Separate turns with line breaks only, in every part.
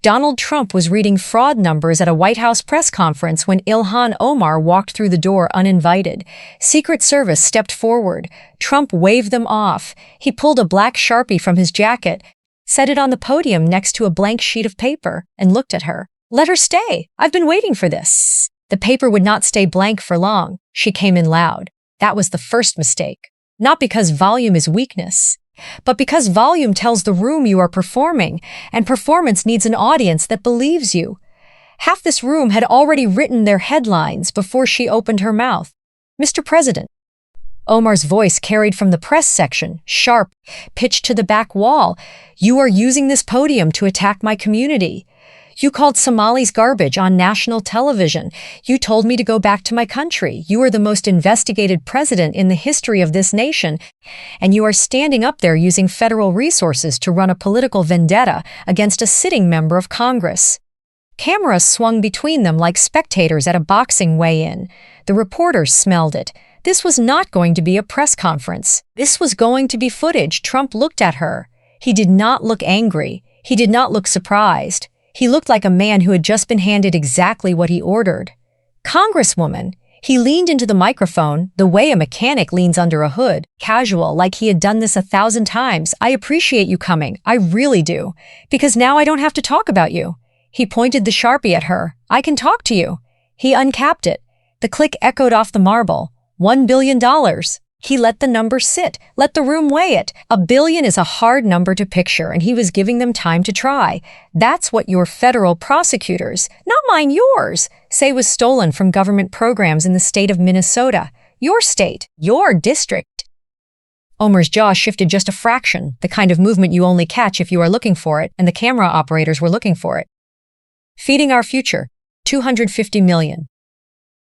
Donald Trump was reading fraud numbers at a White House press conference when Ilhan Omar walked through the door uninvited. Secret Service stepped forward. Trump waved them off. He pulled a black Sharpie from his jacket, set it on the podium next to a blank sheet of paper, and looked at her. "Let her stay. I've been waiting for this." The paper would not stay blank for long. She came in loud. That was the first mistake. Not because volume is weakness, but because volume tells the room you are performing, and performance needs an audience that believes you. Half this room had already written their headlines before she opened her mouth. "Mr. President." Omar's voice carried from the press section, sharp, pitched to the back wall. "You are using this podium to attack my community. You called Somalis garbage on national television. You told me to go back to my country. You are the most investigated president in the history of this nation, and you are standing up there using federal resources to run a political vendetta against a sitting member of Congress." Cameras swung between them like spectators at a boxing weigh-in. The reporters smelled it. This was not going to be a press conference. This was going to be footage. Trump looked at her. He did not look angry. He did not look surprised. He looked like a man who had just been handed exactly what he ordered. "Congresswoman." He leaned into the microphone, the way a mechanic leans under a hood, casual, like he had done this 1,000 times. "I appreciate you coming. I really do. Because now I don't have to talk about you." He pointed the Sharpie at her. "I can talk to you." He uncapped it. The click echoed off the marble. $1 billion. He let the number sit, let the room weigh it. $1 billion is a hard number to picture, and he was giving them time to try. That's what your federal prosecutors, not mine, yours, say was stolen from government programs in the state of Minnesota. Your state, your district. Omar's jaw shifted just a fraction, the kind of movement you only catch if you are looking for it, and the camera operators were looking for it. Feeding our future, $250 million.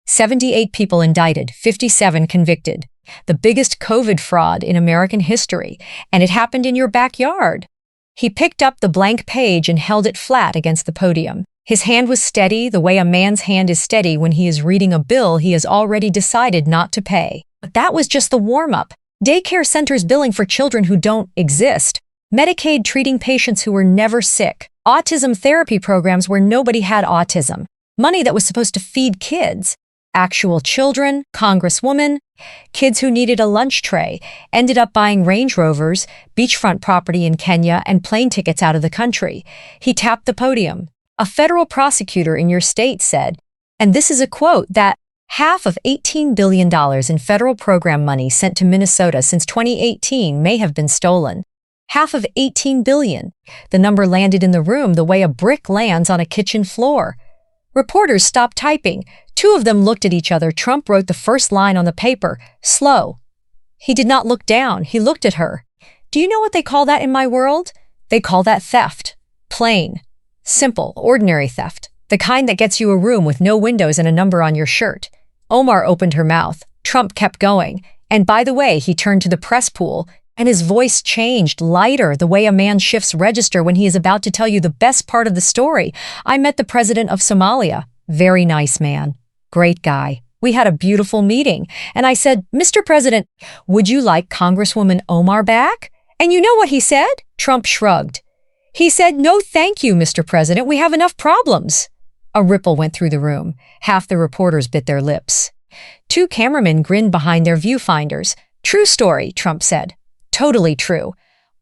78 people indicted, 57 convicted. The biggest COVID fraud in American history, and it happened in your backyard. He picked up the blank page and held it flat against the podium. His hand was steady, the way a man's hand is steady when he is reading a bill he has already decided not to pay. But that was just the warm-up. Daycare centers billing for children who don't exist. Medicaid treating patients who were never sick. Autism therapy programs where nobody had autism. Money that was supposed to feed kids. Actual children, Congresswoman, kids who needed a lunch tray, ended up buying Range Rovers, beachfront property in Kenya, and plane tickets out of the country. He tapped the podium. "A federal prosecutor in your state said," and this is a quote, "that half of $18 billion in federal program money sent to Minnesota since 2018 may have been stolen." Half of $18 billion. The number landed in the room the way a brick lands on a kitchen floor. Reporters stopped typing. Two of them looked at each other. Trump wrote the first line on the paper, slow. He did not look down. He looked at her. "Do you know what they call that in my world? They call that theft. Plain. Simple, ordinary theft. The kind that gets you a room with no windows and a number on your shirt." Omar opened her mouth. Trump kept going. "And by the way," he turned to the press pool, and his voice changed, lighter, the way a man shifts register when he is about to tell you the best part of the story. "I met the president of Somalia. Very nice man. Great guy. We had a beautiful meeting. And I said, 'Mr. President, would you like Congresswoman Omar back?' And you know what he said?" Trump shrugged. He said, "No, thank you, Mr. President. We have enough problems." A ripple went through the room. Half the reporters bit their lips. Two cameramen grinned behind their viewfinders. "True story," Trump said. "Totally true."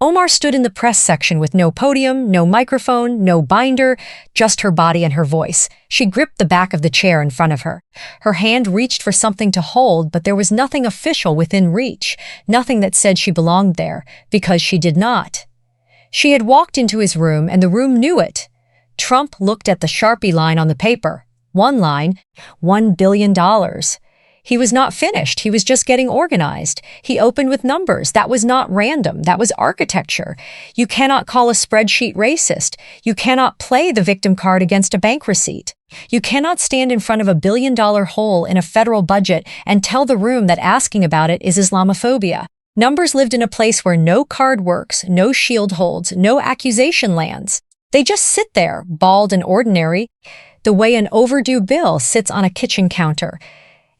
Omar stood in the press section with no podium, no microphone, no binder, just her body and her voice. She gripped the back of the chair in front of her. Her hand reached for something to hold, but there was nothing official within reach, nothing that said she belonged there, because she did not. She had walked into his room, and the room knew it. Trump looked at the Sharpie line on the paper. One line, $1 billion. He was not finished. He was just getting organized. He opened with numbers. That was not random. That was architecture. You cannot call a spreadsheet racist. You cannot play the victim card against a bank receipt. You cannot stand in front of $1 billion hole in a federal budget and tell the room that asking about it is Islamophobia. Numbers lived in a place where no card works, no shield holds, no accusation lands. They just sit there, bald and ordinary, the way an overdue bill sits on a kitchen counter.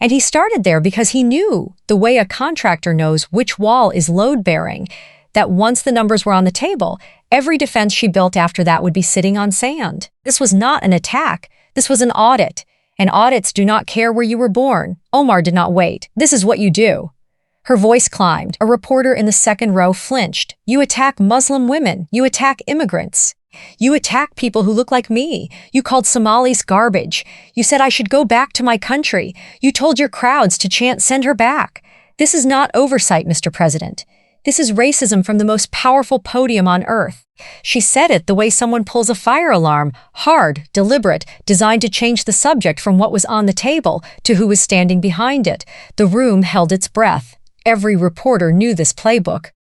And he started there because he knew, the way a contractor knows which wall is load-bearing, that once the numbers were on the table, every defense she built after that would be sitting on sand. This was not an attack. This was an audit. And audits do not care where you were born. Omar did not wait. This is what you do. Her voice climbed. A reporter in the second row flinched. You attack Muslim women. You attack immigrants. You attack people who look like me. You called Somalis garbage. You said I should go back to my country. You told your crowds to chant, send her back. This is not oversight, Mr. President. This is racism from the most powerful podium on earth. She said it the way someone pulls a fire alarm, hard, deliberate, designed to change the subject from what was on the table to who was standing behind it. The room held its breath. Every reporter knew this playbook.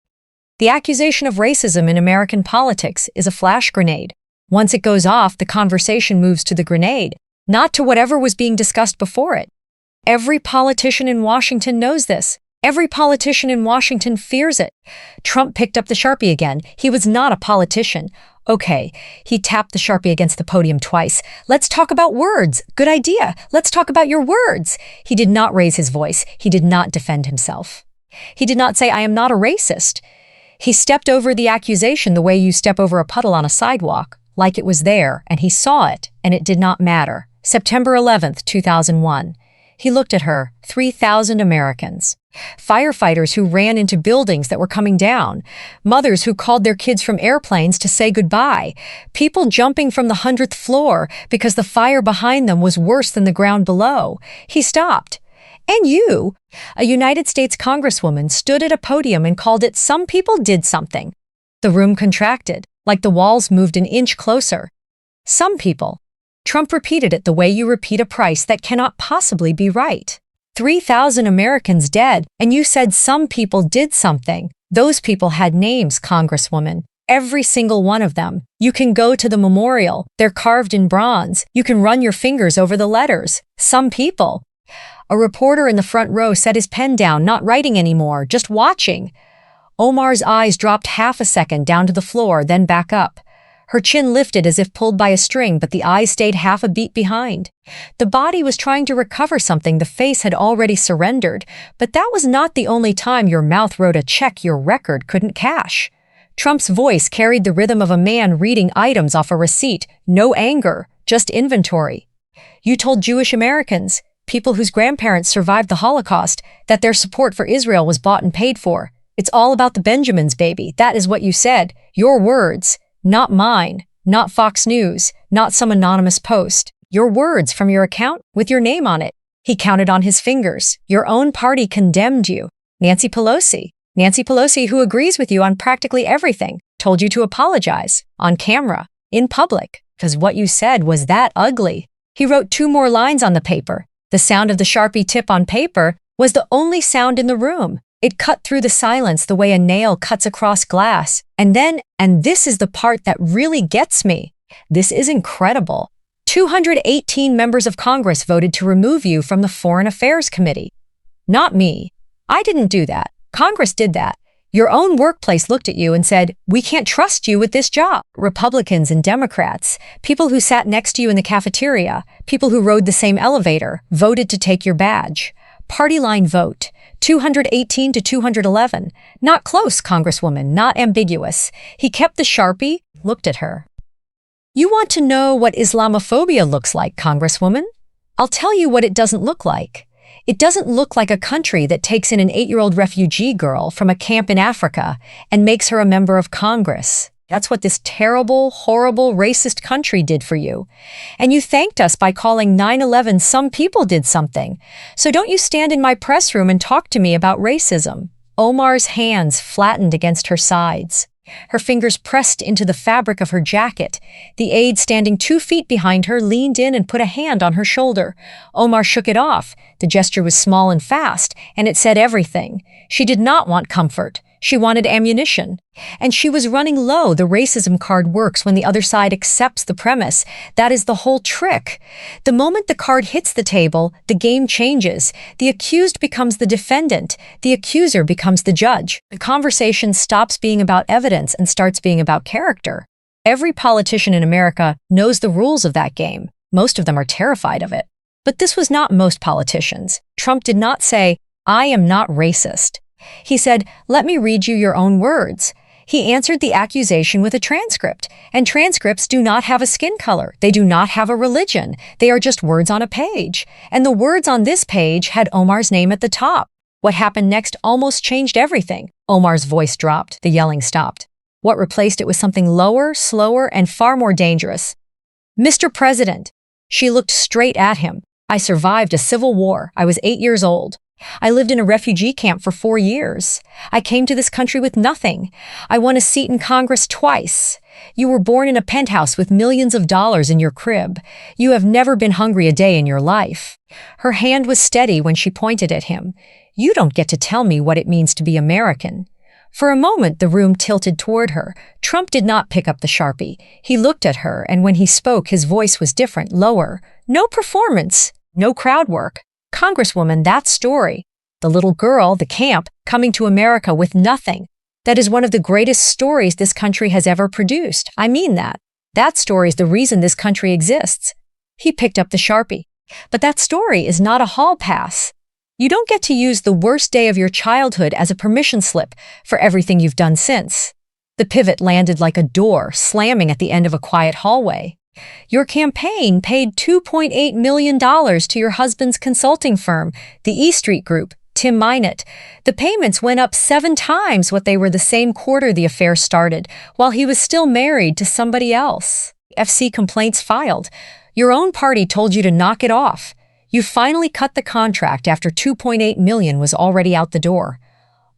The accusation of racism in American politics is a flash grenade. Once it goes off, the conversation moves to the grenade, not to whatever was being discussed before it. Every politician in Washington knows this. Every politician in Washington fears it. Trump picked up the Sharpie again. He was not a politician. Okay, he tapped the Sharpie against the podium twice. Let's talk about words. Good idea. Let's talk about your words. He did not raise his voice. He did not defend himself. He did not say, I am not a racist. He stepped over the accusation the way you step over a puddle on a sidewalk, like it was there, and he saw it, and it did not matter. September 11th, 2001. He looked at her, 3,000 Americans. Firefighters who ran into buildings that were coming down. Mothers who called their kids from airplanes to say goodbye. People jumping from the 100th floor because the fire behind them was worse than the ground below. He stopped. And you, a United States Congresswoman, stood at a podium and called it "Some people did something." The room contracted, like the walls moved an inch closer. Some people. Trump repeated it the way you repeat a price that cannot possibly be right. 3,000 Americans dead, and you said some people did something. Those people had names, Congresswoman. Every single one of them. You can go to the memorial. They're carved in bronze. You can run your fingers over the letters. Some people. A reporter in the front row set his pen down, not writing anymore, just watching. Omar's eyes dropped half a second down to the floor, then back up. Her chin lifted as if pulled by a string, but the eyes stayed half a beat behind. The body was trying to recover something the face had already surrendered, but that was not the only time your mouth wrote a check your record couldn't cash. Trump's voice carried the rhythm of a man reading items off a receipt. No anger, just inventory. You told Jewish Americans, people whose grandparents survived the Holocaust, that their support for Israel was bought and paid for. It's all about the Benjamins, baby. That is what you said. Your words. Not mine, not Fox News, not some anonymous post. Your words from your account with your name on it. He counted on his fingers. Your own party condemned you. Nancy Pelosi, who agrees with you on practically everything, told you to apologize, on camera, in public, because what you said was that ugly. He wrote 2 more lines on the paper. The sound of the Sharpie tip on paper was the only sound in the room. It cut through the silence the way a nail cuts across glass. And then, and this is the part that really gets me, this is incredible, 218 members of Congress voted to remove you from the Foreign Affairs Committee. Not me. I didn't do that. Congress did that. Your own workplace looked at you and said, we can't trust you with this job. Republicans and Democrats, people who sat next to you in the cafeteria, people who rode the same elevator, voted to take your badge. Party line vote. 218 to 211. Not close, Congresswoman, not ambiguous. He kept the Sharpie, looked at her. You want to know what Islamophobia looks like, Congresswoman? I'll tell you what it doesn't look like. It doesn't look like a country that takes in an 8-year-old refugee girl from a camp in Africa and makes her a member of Congress. That's what this terrible, horrible, racist country did for you. And you thanked us by calling 9/11 some people did something. So don't you stand in my press room and talk to me about racism. Omar's hands flattened against her sides. Her fingers pressed into the fabric of her jacket. The aide standing 2 feet behind her leaned in and put a hand on her shoulder. Omar shook it off. The gesture was small and fast, and it said everything. She did not want comfort. She wanted ammunition. And she was running low. The racism card works when the other side accepts the premise. That is the whole trick. The moment the card hits the table, the game changes. The accused becomes the defendant. The accuser becomes the judge. The conversation stops being about evidence and starts being about character. Every politician in America knows the rules of that game. Most of them are terrified of it. But this was not most politicians. Trump did not say, I am not racist. He said, let me read you your own words. He answered the accusation with a transcript, and transcripts do not have a skin color. They do not have a religion. They are just words on a page. And the words on this page had Omar's name at the top. What happened next almost changed everything. Omar's voice dropped. The yelling stopped. What replaced it was something lower, slower, and far more dangerous. Mr. President. She looked straight at him. I survived a civil war. I was 8 years old. I lived in a refugee camp for 4 years. I came to this country with nothing. I won a seat in Congress twice. You were born in a penthouse with millions of dollars in your crib. You have never been hungry a day in your life. Her hand was steady when she pointed at him. You don't get to tell me what it means to be American. For a moment, the room tilted toward her. Trump did not pick up the Sharpie. He looked at her, and when he spoke, his voice was different, lower. No performance. No crowd work. Congresswoman, that story. The little girl, the camp, coming to America with nothing. That is one of the greatest stories this country has ever produced. I mean that. That story is the reason this country exists. He picked up the Sharpie. But that story is not a hall pass. You don't get to use the worst day of your childhood as a permission slip for everything you've done since. The pivot landed like a door, slamming at the end of a quiet hallway. Your campaign paid $2.8 million to your husband's consulting firm, the E Street Group, Tim Minot. The payments went up 7 times what they were the same quarter the affair started, while he was still married to somebody else. FC complaints filed. Your own party told you to knock it off. You finally cut the contract after $2.8 million was already out the door.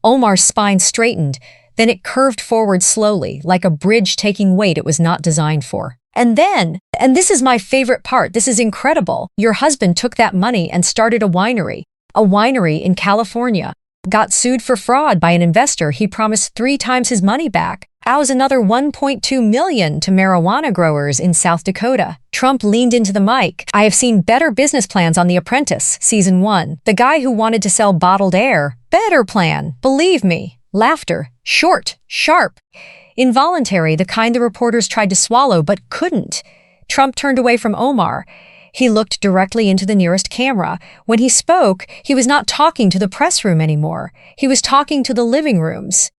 Omar's spine straightened, then it curved forward slowly, like a bridge taking weight it was not designed for. And this is my favorite part, this is incredible, your husband took that money and started a winery in California, got sued for fraud by an investor he promised 3 times his money back, owes another $1.2 million to marijuana growers in South Dakota. Trump leaned into the mic. I have seen better business plans on The Apprentice, Season 1. The guy who wanted to sell bottled air. Better plan, believe me. Laughter. Short. Sharp. Involuntary, the kind the reporters tried to swallow but couldn't. Trump turned away from Omar. He looked directly into the nearest camera. When he spoke, he was not talking to the press room anymore. He was talking to the living rooms.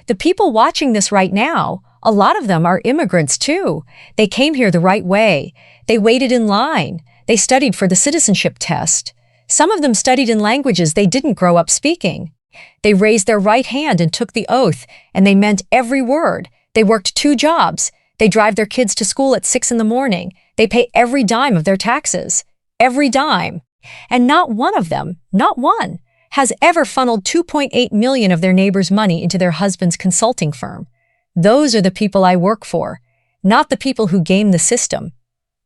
The people watching this right now, a lot of them are immigrants too. They came here the right way. They waited in line. They studied for the citizenship test. Some of them studied in languages they didn't grow up speaking. They raised their right hand and took the oath, and they meant every word. They worked 2 jobs. They drive their kids to school at 6 in the morning. They pay every dime of their taxes. Every dime. And not one of them, not one, has ever funneled $2.8 million of their neighbor's money into their husband's consulting firm. Those are the people I work for, not the people who game the system.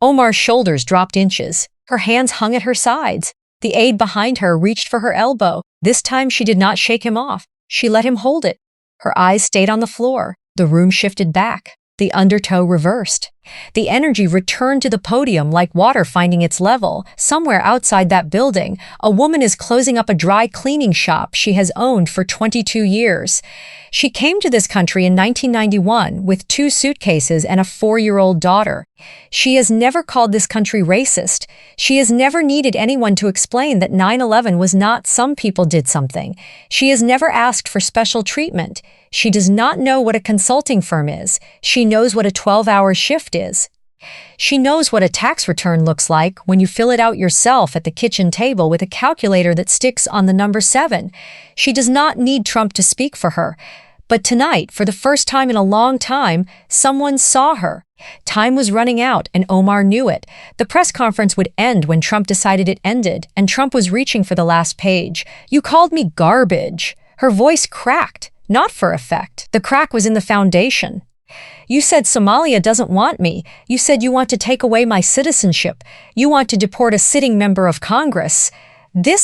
Omar's shoulders dropped inches. Her hands hung at her sides. The aide behind her reached for her elbow. This time she did not shake him off. She let him hold it. Her eyes stayed on the floor. The room shifted back. The undertow reversed. The energy returned to the podium like water finding its level. Somewhere outside that building, a woman is closing up a dry cleaning shop she has owned for 22 years. She came to this country in 1991 with 2 suitcases and a 4-year-old daughter. She has never called this country racist. She has never needed anyone to explain that 9/11 was not some people did something. She has never asked for special treatment. She does not know what a consulting firm is. She knows what a 12-hour shift is. She knows what a tax return looks like when you fill it out yourself at the kitchen table with a calculator that sticks on the number 7. She does not need Trump to speak for her. But tonight, for the first time in a long time, someone saw her. Time was running out, and Omar knew it. The press conference would end when Trump decided it ended, and Trump was reaching for the last page. You called me garbage. Her voice cracked, not for effect. The crack was in the foundation. You said Somalia doesn't want me. You said you want to take away my citizenship. You want to deport a sitting member of Congress.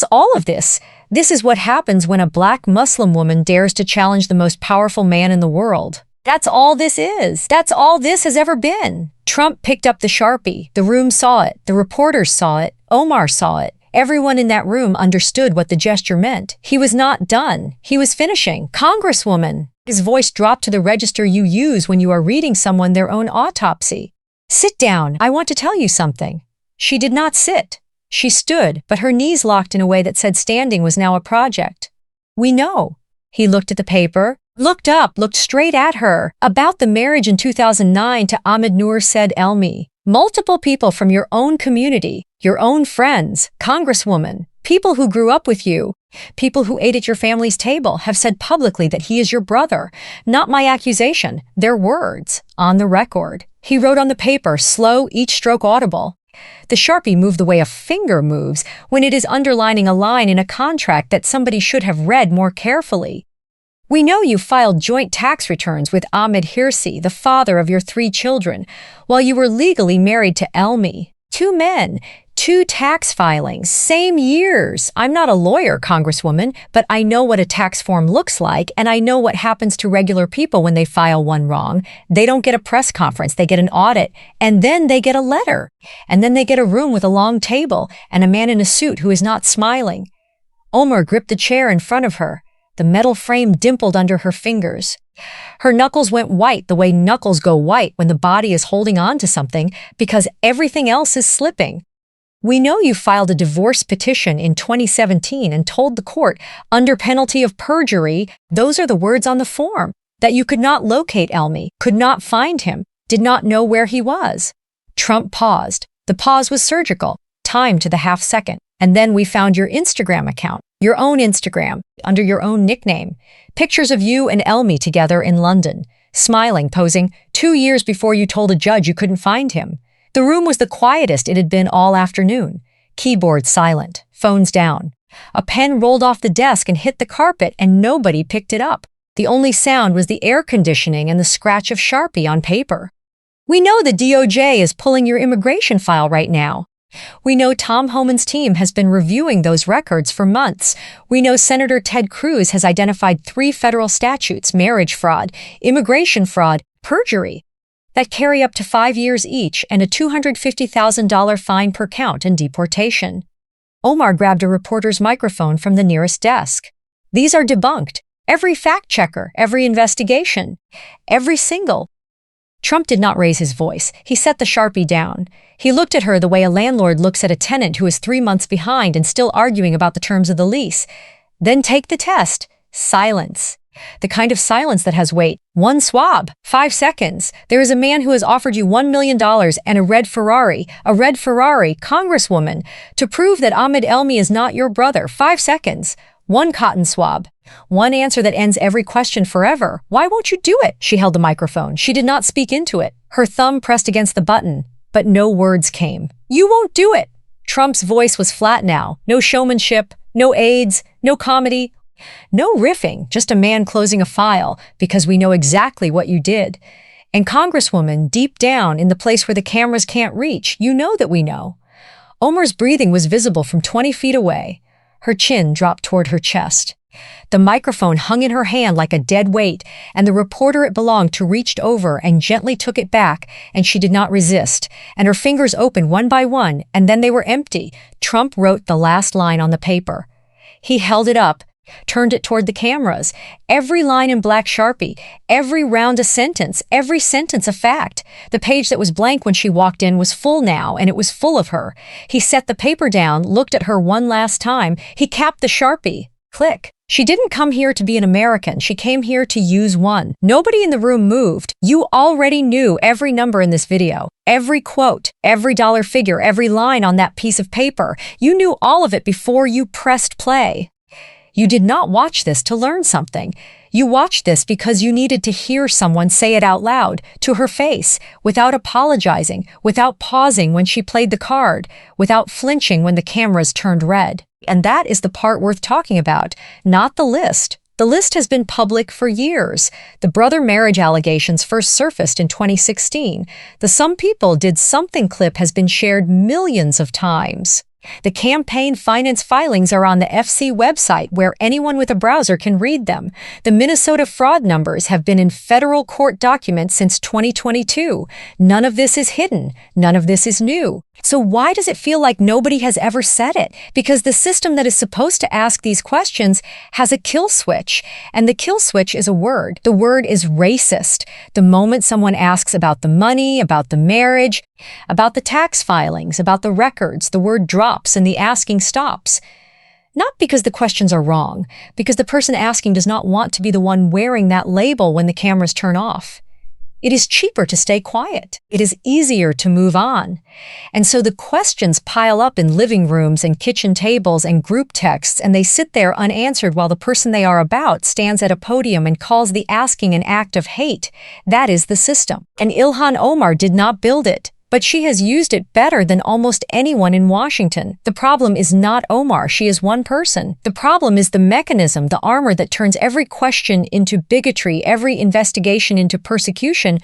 All of this is what happens when a black Muslim woman dares to challenge the most powerful man in the world. That's all this is. That's all this has ever been. Trump picked up the Sharpie. The room saw it. The reporters saw it. Omar saw it. Everyone in that room understood what the gesture meant. He was not done. He was finishing. Congresswoman. His voice dropped to the register you use when you are reading someone their own autopsy. Sit down. I want to tell you something. She did not sit. She stood, but her knees locked in a way that said standing was now a project. We know. He looked at the paper. looked up, looked straight at her. About the marriage in 2009 to Ahmed Noor, said Elmi. Multiple people from your own community, your own friends, Congresswoman, people who grew up with you, people who ate at your family's table have said publicly that he is your brother. Not my accusation, their words, on the record. He wrote on the paper, slow, each stroke audible. The Sharpie moved the way a finger moves when it is underlining a line in a contract that somebody should have read more carefully. We know you filed joint tax returns with Ahmed Hirsi, the father of your 3 children, while you were legally married to Elmi. 2 men, 2 tax filings, same years. I'm not a lawyer, Congresswoman, but I know what a tax form looks like, and I know what happens to regular people when they file one wrong. They don't get a press conference, they get an audit, and then they get a letter. And then they get a room with a long table and a man in a suit who is not smiling. Omar gripped the chair in front of her. The metal frame dimpled under her fingers. Her knuckles went white the way knuckles go white when the body is holding on to something because everything else is slipping. We know you filed a divorce petition in 2017 and told the court, under penalty of perjury, those are the words on the form, that you could not locate Elmi, could not find him, did not know where he was. Trump paused. The pause was surgical, timed to the half second. And then we found your Instagram account, your own Instagram, under your own nickname. Pictures of you and Elmi together in London, smiling, posing, 2 years before you told a judge you couldn't find him. The room was the quietest it had been all afternoon. Keyboard silent, phones down. A pen rolled off the desk and hit the carpet, and nobody picked it up. The only sound was the air conditioning and the scratch of Sharpie on paper. We know the DOJ is pulling your immigration file right now. We know Tom Homan's team has been reviewing those records for months. We know Senator Ted Cruz has identified 3 federal statutes, marriage fraud, immigration fraud, perjury, that carry up to 5 years each and a $250,000 fine per count and deportation. Omar grabbed a reporter's microphone from the nearest desk. These are debunked. Every fact checker, every investigation, every single. Trump did not raise his voice. He set the Sharpie down. He looked at her the way a landlord looks at a tenant who is 3 months behind and still arguing about the terms of the lease. Then take the test. Silence. The kind of silence that has weight. 1 swab. 5 seconds. There is a man who has offered you $1 million and a red Ferrari, Congresswoman, to prove that Ahmed Elmi is not your brother. 5 seconds. 1 cotton swab. 1 answer that ends every question forever. Why won't you do it? She held the microphone. She did not speak into it. Her thumb pressed against the button, but no words came. You won't do it. Trump's voice was flat now. No showmanship, no aids, no comedy, no riffing, just a man closing a file because we know exactly what you did. And Congresswoman, deep down in the place where the cameras can't reach, you know that we know. Omar's breathing was visible from 20 feet away. Her chin dropped toward her chest. The microphone hung in her hand like a dead weight, and the reporter it belonged to reached over and gently took it back, and she did not resist, and her fingers opened one by one, and then they were empty. Trump wrote the last line on the paper. He held it up, turned it toward the cameras. Every line in black Sharpie, every round a sentence, every sentence a fact. The page that was blank when she walked in was full now, and it was full of her. He set the paper down, looked at her one last time. He capped the Sharpie. Click. She didn't come here to be an American. She came here to use one. Nobody in the room moved. You already knew every number in this video, every quote, every dollar figure, every line on that piece of paper. You knew all of it before you pressed play. You did not watch this to learn something. You watched this because you needed to hear someone say it out loud, to her face, without apologizing, without pausing when she played the card, without flinching when the cameras turned red. And that is the part worth talking about, not the list. The list has been public for years. The brother marriage allegations first surfaced in 2016. The Some People Did Something clip has been shared millions of times. The campaign finance filings are on the FC website where anyone with a browser can read them. The Minnesota fraud numbers have been in federal court documents since 2022. None of this is hidden. None of this is new. So why does it feel like nobody has ever said it? Because the system that is supposed to ask these questions has a kill switch, and the kill switch is a word. The word is racist. The moment someone asks about the money, about the marriage, about the tax filings, about the records, the word drops and the asking stops. Not because the questions are wrong, because the person asking does not want to be the one wearing that label when the cameras turn off. It is cheaper to stay quiet. It is easier to move on. And so the questions pile up in living rooms and kitchen tables and group texts, and they sit there unanswered while the person they are about stands at a podium and calls the asking an act of hate. That is the system. And Ilhan Omar did not build it, but she has used it better than almost anyone in Washington. The problem is not Omar, she is one person. The problem is the mechanism, the armor that turns every question into bigotry, every investigation into persecution,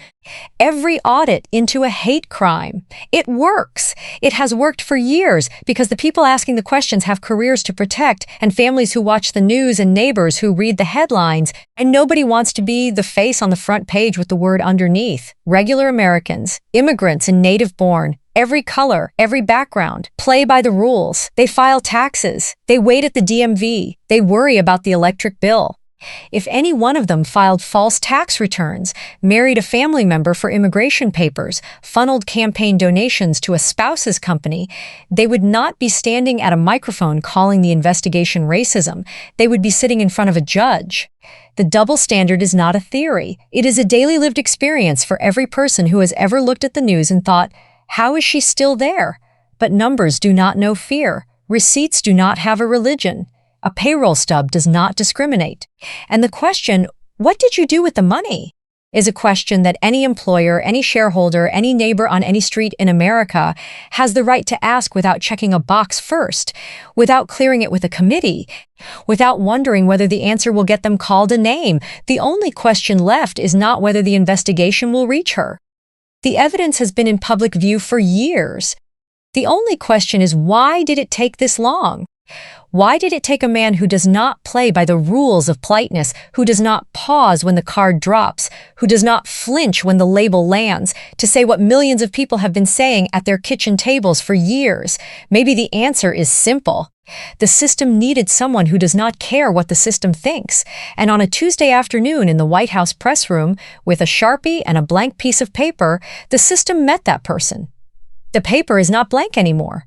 every audit into a hate crime. It works. It has worked for years because the people asking the questions have careers to protect and families who watch the news and neighbors who read the headlines, and nobody wants to be the face on the front page with the word underneath. Regular Americans, immigrants and native-born, every color, every background, play by the rules. They file taxes. They wait at the DMV. They worry about the electric bill. If any one of them filed false tax returns, married a family member for immigration papers, funneled campaign donations to a spouse's company, they would not be standing at a microphone calling the investigation racism. They would be sitting in front of a judge. The double standard is not a theory. It is a daily lived experience for every person who has ever looked at the news and thought, how is she still there? But numbers do not know fear. Receipts do not have a religion. A payroll stub does not discriminate. And the question, what did you do with the money, is a question that any employer, any shareholder, any neighbor on any street in America has the right to ask without checking a box first, without clearing it with a committee, without wondering whether the answer will get them called a name. The only question left is not whether the investigation will reach her. The evidence has been in public view for years. The only question is, why did it take this long? Why did it take a man who does not play by the rules of politeness, who does not pause when the card drops, who does not flinch when the label lands, to say what millions of people have been saying at their kitchen tables for years? Maybe the answer is simple. The system needed someone who does not care what the system thinks. And on a Tuesday afternoon in the White House press room, with a Sharpie and a blank piece of paper, the system met that person. The paper is not blank anymore.